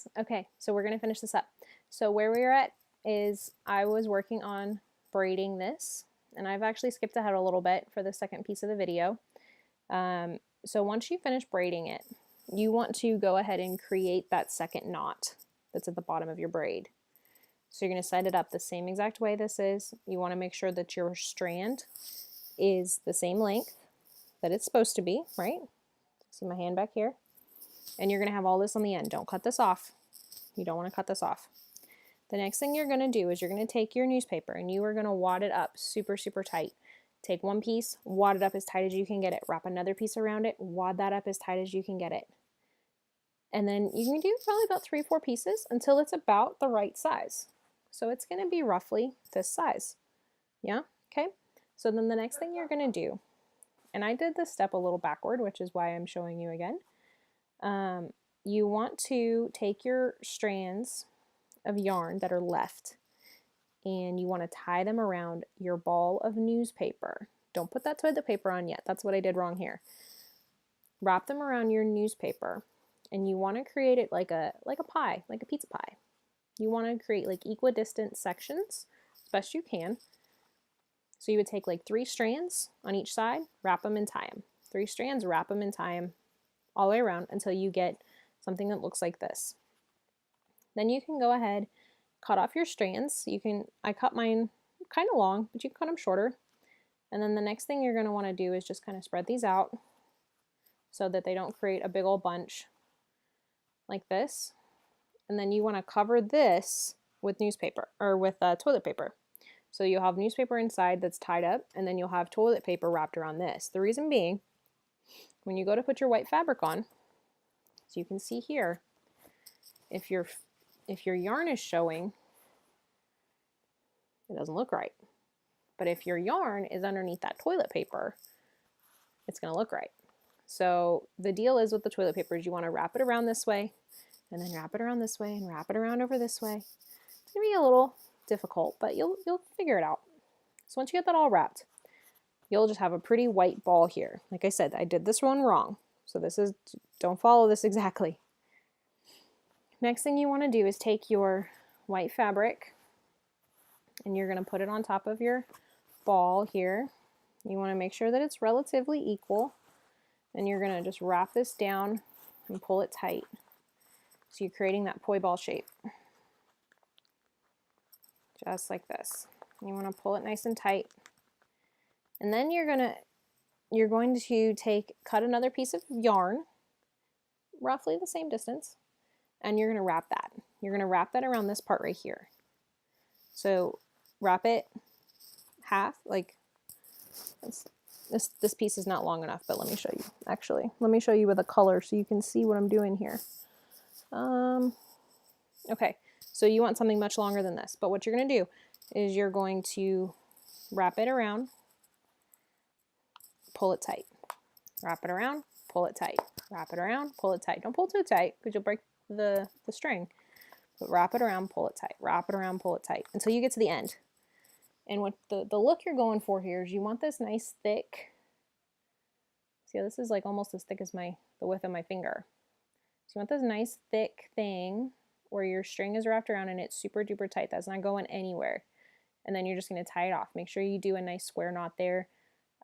ladies. Okay, so we're gonna finish this up. So where we are at is I was working on braiding this, and I've actually skipped ahead a little bit for the second piece of the video. So once you finish braiding it, you want to go ahead and create that second knot that's at the bottom of your braid. So you're going to set it up the same exact way this is. You want to make sure that your strand is the same length that it's supposed to be, right? See my hand back here? And you're going to have all this on the end. Don't cut this off. You don't want to cut this off. The next thing you're going to do is you're going to take your newspaper and you are going to wad it up super, super tight. Take one piece, wad it up as tight as you can get it. Wrap another piece around it, wad that up as tight as you can get it. And then you can do probably about 3 or 4 pieces until it's about the right size. So it's going to be roughly this size. Yeah? Okay? So then the next thing you're going to do, and I did this step a little backward, which is why I'm showing you again. You want to take your strands of yarn that are left and you want to tie them around your ball of newspaper. Don't put that toilet paper on yet. That's what I did wrong here. Wrap them around your newspaper and you want to create it like a pie, like a pizza pie. You want to create like equidistant sections as best you can. So you would take like 3 strands on each side, wrap them and tie them. 3 strands, wrap them and tie them all the way around until you get something that looks like this. Then you can go ahead, cut off your strands. I cut mine kind of long, but you can cut them shorter. And then the next thing you're going to want to do is just kind of spread these out so that they don't create a big old bunch like this. And then you want to cover this with newspaper or with toilet paper. So you'll have newspaper inside that's tied up, and then you'll have toilet paper wrapped around this. The reason being, when you go to put your white fabric on, so you can see here, if your yarn is showing, it doesn't look right. But if your yarn is underneath that toilet paper, it's going to look right. So the deal is with the toilet paper is you want to wrap it around this way, and then wrap it around this way, and wrap it around over this way. It's going to be a little difficult, but you'll figure it out. So once you get that all wrapped, you'll just have a pretty white ball here. Like I said, I did this one wrong. So don't follow this exactly. Next thing you want to do is take your white fabric and you're going to put it on top of your ball here. You want to make sure that it's relatively equal, and you're going to just wrap this down and pull it tight. So you're creating that poi ball shape. Just like this. You want to pull it nice and tight. And then you're going to cut another piece of yarn, roughly the same distance, and you're going to wrap that. You're going to wrap that around this part right here. So wrap it half, like this piece is not long enough, but let me show you. Actually, let me show you with a color so you can see what I'm doing here. Okay, so you want something much longer than this, but what you're going to do is you're going to wrap it around, pull it tight. Wrap it around, pull it tight. Wrap it around, pull it tight. Don't pull too tight because you'll break the string. But wrap it around, pull it tight. Wrap it around, pull it tight until you get to the end. And what the look you're going for here is you want this nice thick, see how this is like almost as thick as the width of my finger. So you want this nice thick thing where your string is wrapped around and it's super duper tight. That's not going anywhere. And then you're just going to tie it off. Make sure you do a nice square knot there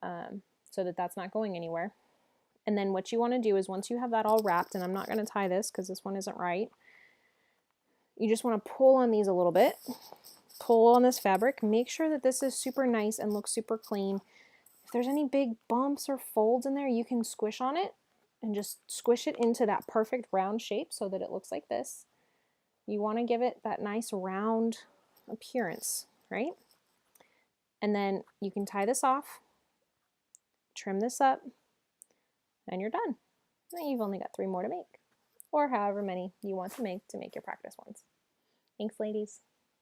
so that that's not going anywhere. And then what you want to do is once you have that all wrapped, and I'm not going to tie this because this one isn't right, you just want to pull on these a little bit. Pull on this fabric. Make sure that this is super nice and looks super clean. If there's any big bumps or folds in there, you can squish on it and just squish it into that perfect round shape so that it looks like this. You want to give it that nice round appearance, right? And then you can tie this off, trim this up, and you're done. And you've only got 3 more to make, or however many you want to make your practice ones. Thanks, ladies.